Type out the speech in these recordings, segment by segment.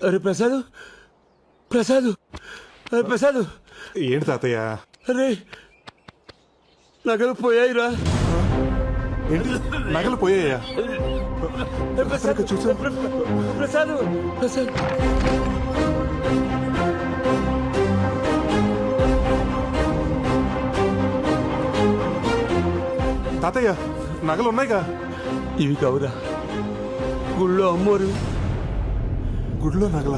అరే ప్రసాద్, ప్రసాద్, అరే ప్రసాద్, ఏంటి తాతయ్య? అరే నగలు పోయాయిరా. ఏంటి నగలు పోయాయా? ప్రసాద్ చూసా ప్రసాద్ ప్రసాద్ తాతయ్య నగలు ఉన్నాయిగా? ఇవి కావురా, గుళ్ళో అమ్మోరు. గుడిలో నగల?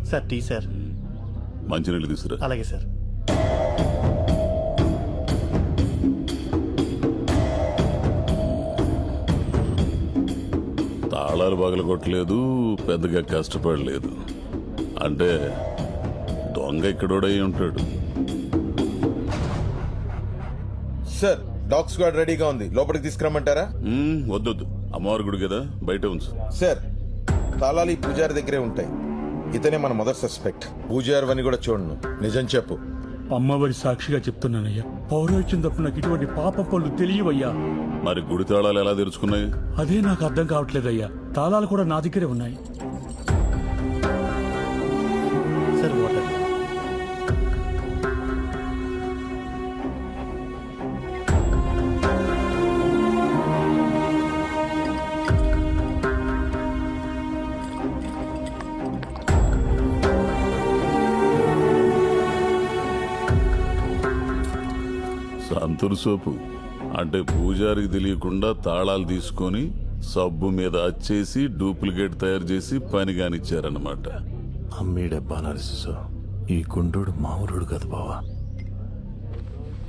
Sir tea sir. మంచినీళ్ళు తీసుకురా. అలాగే సార్. తాళాలు పగలగొట్టలేదు, పెద్దగా కష్టపడలేదు. అంటే దొంగ ఇక్కడోడై ఉంటాడు. సార్ డాగ్ స్క్వాడ్ రెడీగా ఉంది, లోపలికి తీసుకురమ్మంటారా? వద్దొద్దు, అమ్మవారి గుడి కదా, బయట ఉంచు. సార్ తాళాలు ఈ పూజారి దగ్గరే ఉంటాయి. ఇతనే మన మొదటి సస్పెక్ట్. పూజారి అని కూడా చూడను. నిజం చెప్పు. అమ్మవారి సాక్షిగా చెప్తున్నానయ్యా, పౌరోహిత్యం తప్పు నాకు ఇటువంటి పాప పనులు తెలియవయ్యా. మరి గుడి తాళాలు ఎలా తెరుచుకున్నాయి? అదే నాకు అర్థం కావట్లేదయ్యా. తాళాలు కూడా నా దగ్గరే ఉన్నాయి. Sir water. సంతూర్ సోపు అంటే పూజారికి తెలియకుండా తాళాలు తీసుకొని సబ్బు మీద అచ్చేసి డూప్లికేట్ తయారు చేసి పని కానిచ్చారన్నమాట. అమ్మీడబ్బా నరసింహ, ఈ గుండోడు మామూలుడు కదా బావా.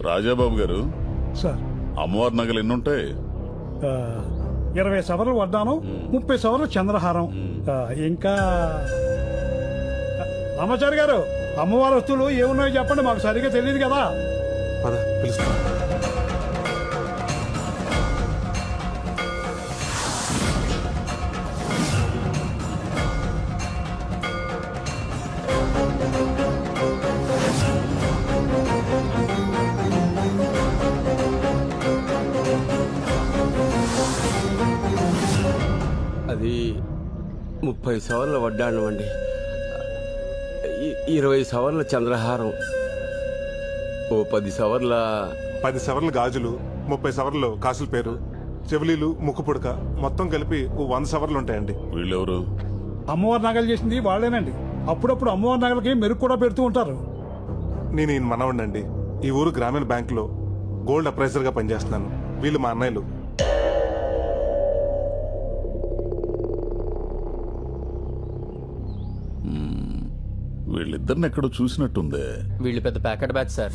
రాజాబాబు గారు, సార్ అమ్మవారి నగలు ఎన్నుంటాయి? 20 సవర్లు వడ్డానం, 30 సవర్లు చంద్రహారం, ఇంకా రామాచారి గారు అమ్మవారి వస్తువులు ఏమున్నాయో చెప్పండి, మాకు సరిగ్గా తెలియదు కదా. పద పిలుస్తా. అది 30 సవర్ల వడ్డాణం అండి, 20 సవర్ల చంద్రహారం, ఓ 10 సవర్ల 10 సవర్లు గాజులు, 30 సవర్లు కాసుల పేరు, చెవులీలు, ముక్కు పుడక, మొత్తం కలిపి 100 సవర్లు ఉంటాయండి. వీళ్ళెవరు? అమ్మవారి నగలు చేసింది వాళ్ళేనండి. అప్పుడప్పుడు అమ్మవారి నగలకి మెరుగు కూడా పెడుతూ ఉంటారు. నేను ఈయన మనవండండి. ఈ ఊరు గ్రామీణ బ్యాంకులో గోల్డ్ అప్రైజర్ గా పనిచేస్తున్నాను. వీళ్ళు మా అన్నయ్యలు. వీళ్ళిద్దరిని ఎక్కడో చూసినట్టుందే. వీళ్ళు పెద్ద ప్యాకెట్ బ్యాచ్ సార్.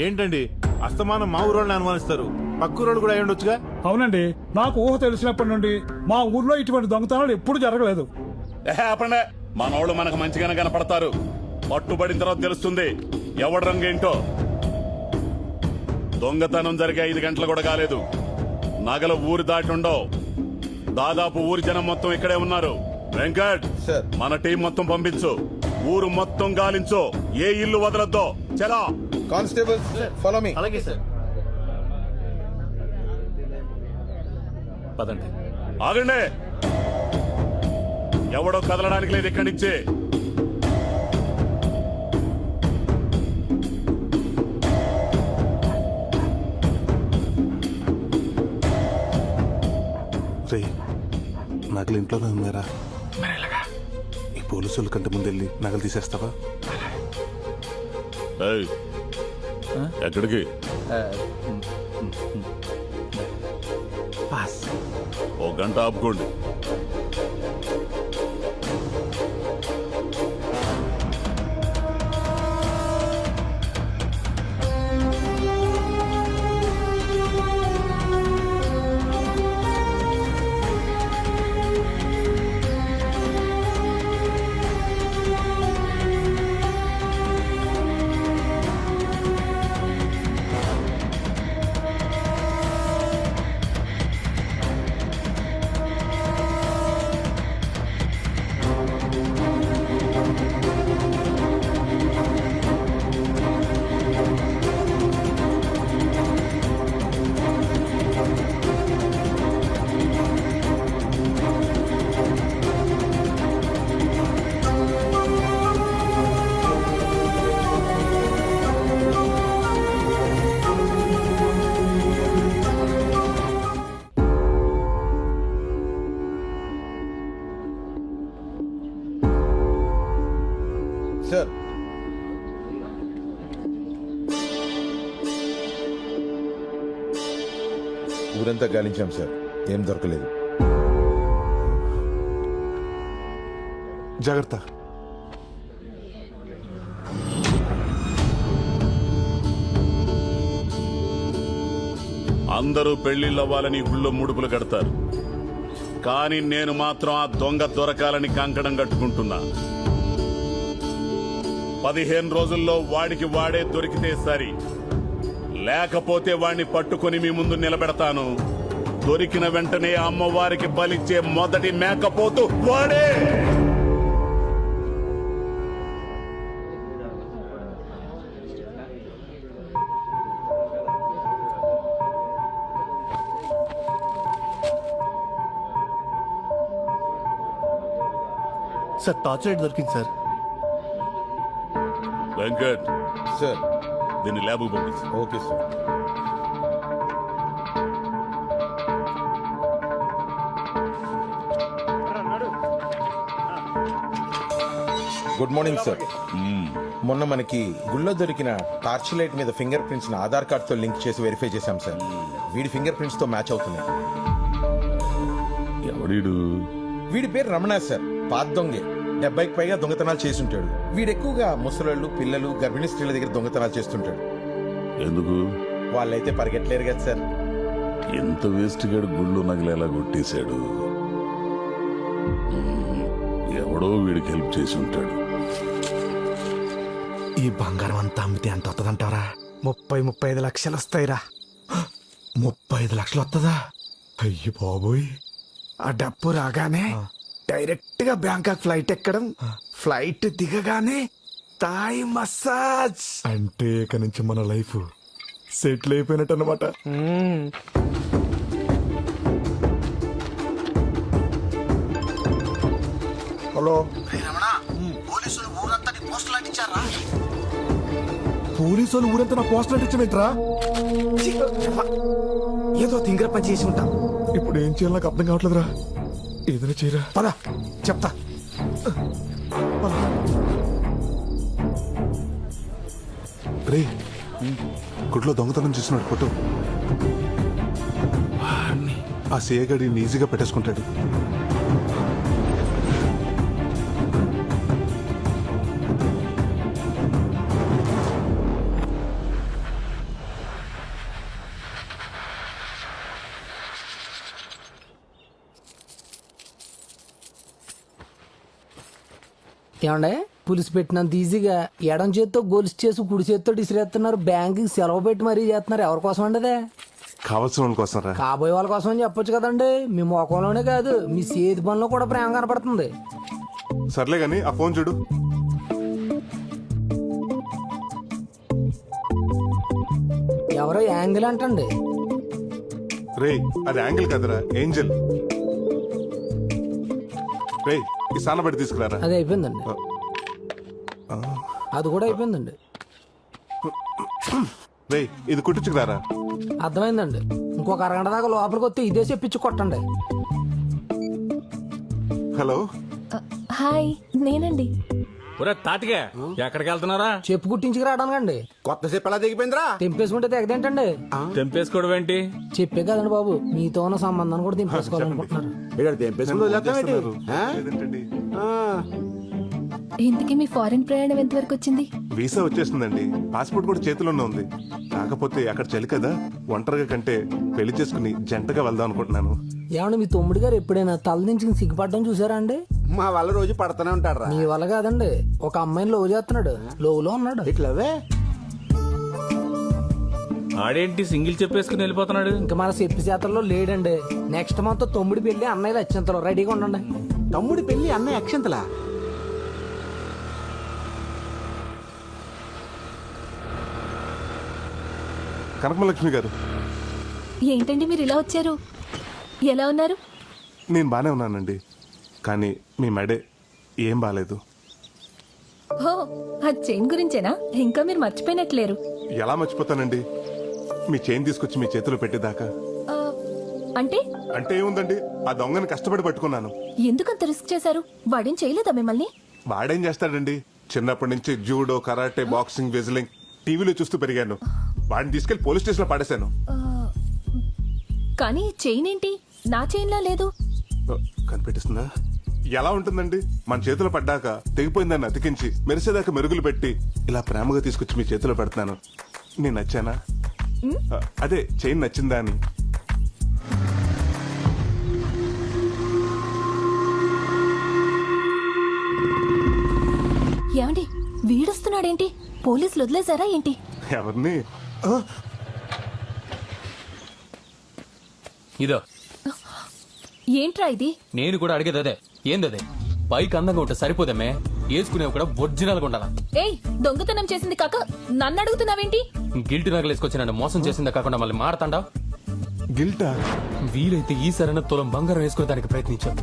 ఏంటండి అస్తమానం మా ఊరోళ్ళని అనుమానిస్తారు? పక్కూరోళ్ళు కూడా అయి ఉండొచ్చుగా. అవునండి, నాకు ఊహ తెలిసినప్పటి నుండి మా ఊర్లో ఇటువంటి దొంగతనాలు ఎప్పుడు జరగలేదు. ఆపండే, మనోళ్ళు మనకు మంచిగానే కనపడతారు. పట్టుబడిన తర్వాత తెలుస్తుంది ఎవడి రంగు ఏంటో. దొంగతనం జరిగే 5 గంటలు కూడా కాలేదు. నగలు ఊరి దాటి ఉండవు. దాదాపు ఊరి జనం మొత్తం ఇక్కడే ఉన్నారు. వెంకట్ సార్. మన టీం మొత్తం పంపించు. ఊరు మొత్తం గాలించు, ఏ ఇల్లు వదలొద్దో. చలా కానిస్టేబుల్ ఫాలో మీ. అలాగే సార్. పదండి. ఆగండి, ఎవడో కదలడానికి లేదు ఇక్కడి నుంచి. రే, నగలు ఇంట్లోనే ఉన్నారా? ఈ పోలీసుల కంటే ముందెళ్ళి నగలు తీసేస్తావా? ఏయ్, ఎక్కడికి? ఓ గంట ఆపుకోండి. ఊరంతా గాలించాం సార్, ఏం దొరకలేదు. జాగ్రత్త. అందరూ పెళ్లిళ్ళవ్వాలని గుళ్ళో ముడుపులు కడతారు, కానీ నేను మాత్రం ఆ దొంగ దొరకాలని కంకణం కట్టుకుంటున్నా. 15 రోజుల్లో వాడికి వాడే దొరికితే సరి, లేకపోతే వాడిని పట్టుకొని మీ ముందు నిలబెడతాను. దొరికిన వెంటనే అమ్మవారికి బలిచ్చే మొదటి మేకపోతు వాడే. సార్ టార్చ్ లైట్ దొరికింది సార్. వెంకట్, సార్ దీన్ని ల్యాబ్ పంపించు. Okay sir. Good morning sir. మొన్న మనకి గుళ్ళో దొరికిన టార్చ్ లైట్ మీద ఫింగర్ ప్రింట్స్ ఆధార్ కార్డ్ తో లింక్ చేసి వెరిఫై చేశాం సార్. వీడి ఫింగర్ ప్రింట్స్ తో మ్యాచ్ అవుతున్నాయి. ఎవడీడు? వీడి పేరు రమణ సార్, పాత దొంగే. 70కి పైగా దొంగతనాలు చేసి ఉంటాడు. వీడు ఎక్కువగా ముసలోళ్ళు, పిల్లలు, గర్భిణీ స్త్రీల దగ్గర దొంగతనాలు చేస్తుంటాడు. ఎందుకు? వాళ్ళైతే పరిగెట్టలేరు కదా సార్. ఎంత వేస్ట్ గాడు గుళ్ళు నగలేలా కొట్టేశాడు. ఎవడో వీడికి హెల్ప్ చేసి ఉంటాడు. ఈ బంగారం అంతా అమ్మితే ఎంత వస్తుందంటారా? 30-35 లక్షలు వస్తాయిరా. 35 లక్షలు వస్తుందా? అయ్యి బాబోయ్. ఆ డబ్బు రాగానే డైరెక్ట్ గా బ్యాంకాక్ ఫ్లైట్ ఎక్కడం, ఫ్లైట్ దిగగానే థాయ్ మసాజ్. అంటే ఇక నుంచి మన లైఫ్ సెటిల్ అయిపోయినట్టు అనమాట. హలో, పోలీసు వాళ్ళు ఊరంతా నా పోస్టర్ అంటించమేంట్రా? ఏదో తింగర పని చేసి ఉంటాం. ఇప్పుడు ఏం చేయాలో నాకు అర్థం కావట్లేదురా. ఏదైనా చేయరా. పద చెప్తా. రే, గుడ్లో దొంగతనం చేసినాడు ఫోటో. ఆ సిఏ గడిని ఈజీగా పెట్టేసుకుంటాడు. ఏమండే, పులిసి పెట్టినంత ఈజీగా ఎడం చేత్తో గొలుసు చేసి కుడి చేత్తో ఇసిరేస్తున్నారు. బ్యాంకుకి సెలవు పెట్టి మరీ చేస్తున్నారు. ఎవరి కోసం అండి అదే? కావాల్సిన వాళ్ళ కోసం రా. కాబోయే వాళ్ళ కోసం అని చెప్పొచ్చు కదండి. మీ ముఖంలోనే కాదు, మీ చేతి పనిలో కూడా ప్రేమ కనపడుతుంది. సర్లే గాని ఆ ఫోన్ చూడు. ఎవరో యాంగిల్ అంటండి. రే, అది యాంగిల్ కదరా, ఏంజల్. రే, ఈ సానబడి తీసుకురారా. అది అయిపోయిందండి. అది కూడా అయిపోయిందండి. రే, ఇది కుట్టించుకురారా. అర్థమైందండి. ఇంకొక అరగంట దాకా లోపలికి వస్తే ఇదే చెప్పించి కొట్టండి. హలో, హాయ్, నేనండి. తాటిగా ఎక్కడికి వెళ్తున్నారా? చెప్పు కుట్టించుకు రావడానికండి. కొత్త చెప్పు ఎలా దిగిపోయిందిరా? తెంపేసుకుంటే తెగదేంటండి? తెంపేసుకోవడం ఏంటి? చెప్పే కదండి బాబు, మీతో ఉన్న సంబంధాన్ని కూడా తెంపేసుకోవాలనుకుంటున్నారు. లేదంటండి. ఇంతకీ మీ ఫారెన్ ప్రయాణం ఎంతవరకు వచ్చింది? వీసా వచ్చేసిందండి. పాస్పోర్ట్ కూడా చేతిలోనే ఉంది. కాకపోతే అక్కడ చలి కదా, ఒంటరిగా కంటే పెళ్లి చేసుకుని జంటగా వెళ్దాం అనుకుంటున్నాను. ఏమన్నా మీ తమ్ముడు గారు ఎప్పుడైనా తల దించుకుని సిగ్గుపడడం చూసారా అండి? మా వల్ల రోజు పడుతూనే ఉంటాడు. మీ వల్ల కాదండి, ఒక అమ్మాయిని లవ్ చేస్తున్నాడు. లోలో ఉన్నాడు. ఇట్లవే ఆడేంటి సింగిల్ చెప్పేసుకుని వెళ్ళిపోతున్నాడు? ఇంకా మన చెప్పి చేతల్లో లేడండి. నెక్స్ట్ మంత్ తమ్ముడి పెళ్లి, అన్నయ్యలు అత్యంతలో రెడీగా ఉండండి. తమ్ముడి పెళ్లి, అన్నయ్య అక్షంతలా? కనకమలక్ష్మి గారు, ఏంటండి మీరు ఇలా వచ్చారు? ఎలా ఉన్నారు? నేను బానే ఉన్నానండి, కానీ మీ మెడే ఏం బాలేదు. ఓ, ఆ చైన్ గురించేనా? ఇంకా మీరు మర్చిపోయినట్లేరు. ఎలా మర్చిపోతానండి, మీ చైన్ తీసుకొచ్చి మీ చేతిలో పెట్టేదాకా. ఆ, అంటే అంటే ఏముందండి, ఆ దొంగని కష్టపడి పట్టుకున్నాను. ఎందుకంత రిస్క్ చేశారు? వాడేం చేయలేదా మిమ్మల్ని? వాడేం చేస్తాడండి, చిన్నప్పటి నుంచి జూడో, కరాటే, బాక్సింగ్, వెజ్లింగ్ టీవీలో చూస్తూ పెరిగాను. వాడిని తీసుకెళ్లి పోలీస్ స్టేషన్ లో పడేశాను. కానీ చైన్ ఏంటి నా చైన్లా లేదు? కనిపెట్టిస్తుందా? ఎలా ఉంటుందండి? మన చేతిలో పడ్డాక తెగిపోయిందాన్ని అతికించి మెరిసేదాకా మెరుగులు పెట్టి ఇలా ప్రేమగా తీసుకొచ్చి మీ చేతిలో పెడుతున్నాను. నేను నచ్చానా? అదే చైన్ నచ్చిందా అని. ఏమండి వీడొస్తున్నాడేంటి? పోలీసులు వదిలేశారా ఏంటి? ఎవరిని? ఇదో ఏంట్రా ఇది? నేను కూడా అడిగేది అదే. ఏందదే? పైకి అందంగా ఉంటే సరిపోదమ్మే, వేసుకునేవి కూడా ఒరిజినల్గా ఉండాలా. ఏయ్, దొంగతనం చేసింది కాక నన్ను అడుగుతున్నావేంటి? గిల్ట్ నగలేసుకొచ్చి నన్ను మోసం చేసిందా కాకుండా మళ్ళీ మారతాండా? గిల్టా? వీలైతే ఈ సరైన తులం బంగారం వేసుకునే దానికి ప్రయత్నించాను.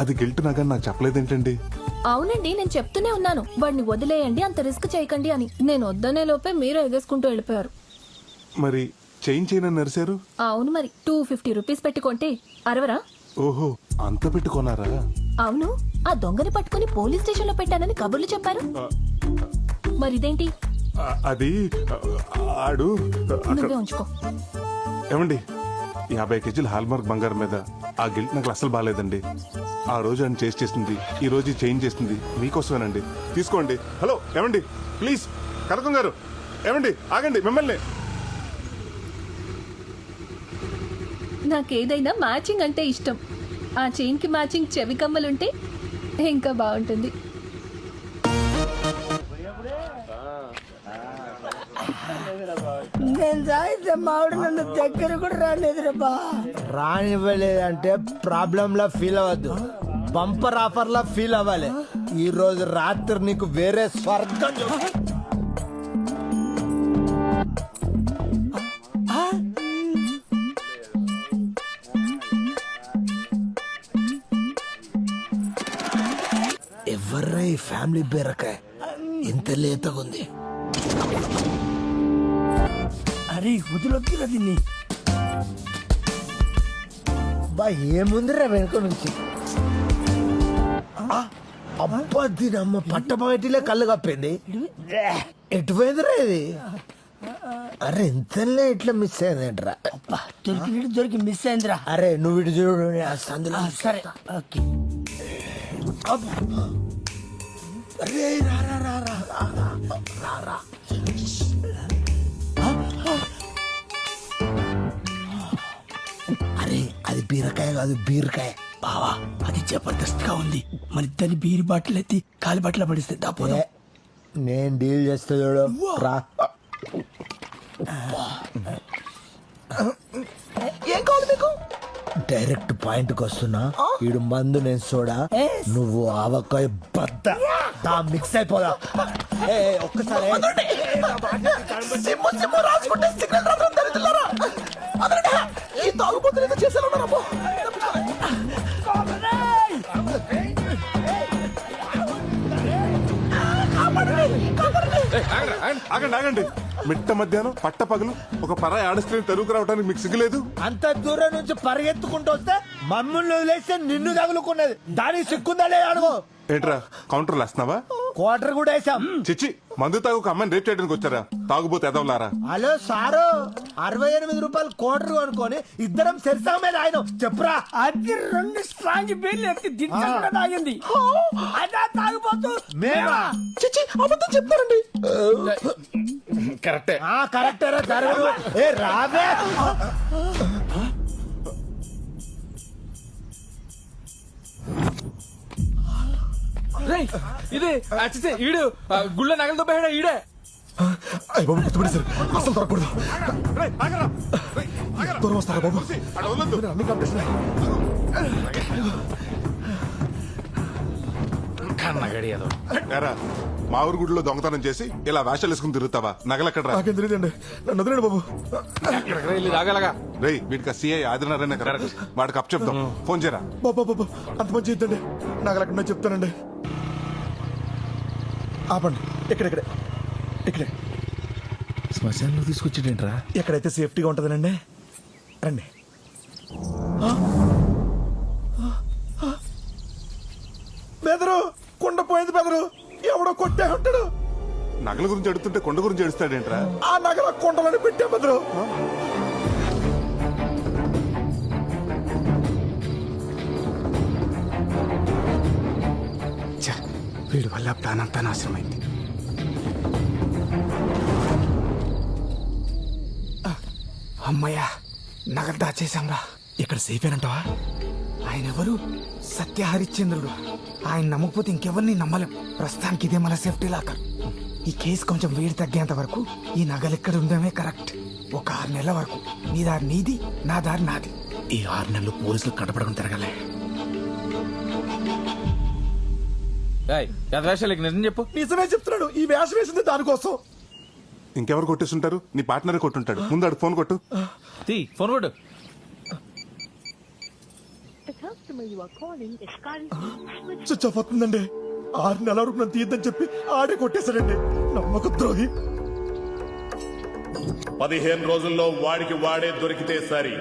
అది గిల్ట్ నాగని నాకు చెప్పలేదేంటండి? అవునండి, నేను చెప్తూనే ఉన్నాను వాడిని వదిలేయండి, అంత రిస్క్ చేయకండి అని. నేను వద్దనే లోపే మీరు ఎగేసుకుంటూ వెళ్ళిపోయారు. మరి చైన్ చైన్ అని నరిశారు? అవును, మరి 250 రూపీస్ పెట్టుకుంటే అరవరా? ఓహో, అంత పెట్టుకున్నారా? అవును, ఆ దొంగని పట్టుకుని పోలీస్ స్టేషన్ లో పెట్టానని కబుర్లు చెప్పారు. మరి ఇదేంటి? అది ఆడు అక్కడ. నువ్వే ఉంచుకో. ఏమండి, 50 కేజీల హాల్మార్క్ బంగారం మీద ఆ గిల్ట్ నాకు అసలు బాగాలేదండి. ఆ రోజు ఆయన చేసింది, ఈ రోజు చేంజ్ చేసింది మీకోసమేనండి. తీసుకోండి. హలో ఏమండి, ప్లీజ్ కనకం గారు, ఏమండి ఆగండి, మిమ్మల్ని. నాకేదైనా మ్యాచింగ్ అంటే ఇష్టం. ఆ చైన్ కి మ్యాచింగ్ చెవి కమ్మలుంటే ఇంకా బాగుంటుంది. నేను సాయితే మావిడ నన్ను దగ్గర కూడా రాలేదురా. రానివ్వలేదంటే ప్రాబ్లం లా ఫీల్ అవ్వద్దు, బంపర్ ఆఫర్ లా ఫీల్ అవ్వాలి. ఈ రోజు రాత్రి నీకు వేరే స్వర్గం ఎవర్రా ఈ ఫ్యామిలీ బీరకాయ ఇంత లేతగుంది? అరే వదిలొద్దురా దీన్ని. బా ఏముందిరా వెనుక నుంచి? అబ్బా దీని అమ్మ పట్టపగటిలే కళ్ళు కప్పింది. ఎటుపోయిందిరా ఇది? అరే ఇంతలే ఇట్లా మిస్ అయిందిరా. దొరికి మిస్ అయిందిరా. అరే నువ్వు ఇటు చూడు, అందులో సరే ఓకే. అరే రా రా రా రా రా రా. అరే అది బీరకాయ కాదు, బీరకాయ. బావా అది జబర్దస్త్ గా ఉంది. మన ఇద్దరిని బీర్ బాటిల్ ఎత్తి కాలి బట్టలు పడిస్తే దాపోదా. నేను డీల్ చేస్తా చూడు రా. ఏం కావాలి మీకు? డైరెక్ట్ పాయింట్ కి వస్తున్నా. ఈడు మందు, నేను సోడా, నువ్వు ఆవకాయ బద్ద. మిక్స్ అయిపోదా? ఒక్కసారి ఆగండి ఆగండి. మిట్ట మధ్యాహ్నం పట్ట పగలు ఒక పరాయి ఆడస్త్రీని తరువుకు రావడానికి మీకు సిగ్గులేదు? అంత దూరం నుంచి పరిగెత్తుకుంటూ వస్తే మమ్మల్ని వదిలేస్తే నిన్ను తగులుకున్నది. దానికి సిక్కుందా లేదా అడుగు. ఏంట్రా కౌంటర్లు వేస్తున్నావా? క్వార్టర్ కూడా వేసాం. చిచ్చి, మందు తాగు ఒక అమ్మాయిని రేప్ చేయడానికి వచ్చారా? తాగుబోతే ఎదవలారా. హలో సారు, 68 రూపాయలు క్వార్టర్ కొనుక్కొని ఇద్దరం సెర్సా మీద ఆయన చెప్పురా. అది 2 స్ట్రాంగ్ బీర్లు ఎత్తి దించకుండా తాగింది. అదా తాగిపోతూ మేమా? చిచ్చి అబద్ధం చెప్తారండి. కరెక్టే. కరెక్టరా జరగదు. ఏ రావే. ఇది ఈడు గుళ్ళ నగలతో పోయాడా ఈడే? అయ్య బాబు గుర్తుపడేశారు, అసలు దొరకకూడదు. దూరం వస్తారా బాబు? అన్ని కాంపిటీషన్. ఏరా, మా ఊరు గుడిలో దొంగతనం చేసి ఇలా వేషాలు వేసుకుని తిరుగుతావా? నగలెక్కడ? నాకేం తెలియదండి, నన్ను వదిలేండి బాబు. రాగలగా రేయ్, వీటికి సిఐ ఆదినారాయణ కదా, వాడికి అప్ చెప్దాం. ఫోన్ చేయరా. బాబా బాబు అంత మంచి ఇద్దండి, నగలెక్కడ చెప్తానండి. ఆపండి, ఇక్కడే ఇక్కడే. శ్మశానంలో తీసుకొచ్చేటేంట్రా? ఎక్కడైతే సేఫ్టీగా ఉంటుందనండి. రండి. బెదరు కుండ పోయింది బెదరు, ఎవడో కొట్టే ఉంటాడు. నగల గురించి అడుగుతుంటే కొండ గురించి అడుస్తాడేంట్రా? ఆ నగల కొండలని పెట్టే బెదరు. వీడి వల్ల ప్లాన్ అంతా నాశనమైంది. అమ్మయ్యా, నగలు దాచేశాంరా. ఇక్కడ సేఫ్ అంటావా? ఆయన ఎవరు? సత్య హరిశ్చంద్రుడు. ఆయన నమ్మకపోతే ఇంకెవరిని నమ్మలేం. ప్రస్తుతానికి ఇదే మన సేఫ్టీ లాకర్. ఈ కేసు కొంచెం వేడి తగ్గేంత వరకు ఈ నగలు ఇక్కడ ఉండడమే కరెక్ట్. ఒక 6 నెలల వరకు నీ దారి నీది, నా దారి నాది. ఈ 6 నెలలు పోలీసులు కట్టపడకుండా తిరగలే. నిజం చెప్పు. నిజమే చెప్తున్నాడు. ఈ వేషం వేసింది దానికోసం. ఇంకెవరు కొట్టేస్తుంటారు? నీ పార్ట్నరే కొట్టుంటాడు. ముందు ఆడు ఫోన్ కొట్టు. ఫోన్ కొట్టు. స్విచ్ ఆఫ్ అవుతుందండి. 6 నెలల వరకు నన్ను తీద్దని చెప్పి ఆడే కొట్టేశాడండి. నమ్మక ద్రోహి. 15 రోజుల్లో వాడికి వాడే దొరికితే సరి.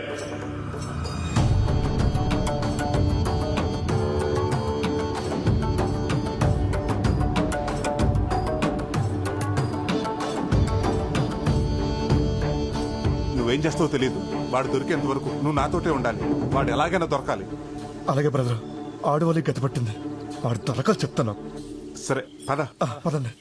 నువ్వేం చేస్తావో తెలియదు. వాడు దొరికేంత వరకు నువ్వు నాతోటే ఉండాలి. వాడు ఎలాగైనా దొరకాలి. అలాగే బ్రదర్. ఆడు వాళ్ళకి గతి పట్టింది. వాడు తలకాలు చెప్తాను. సరే పద. పదండి.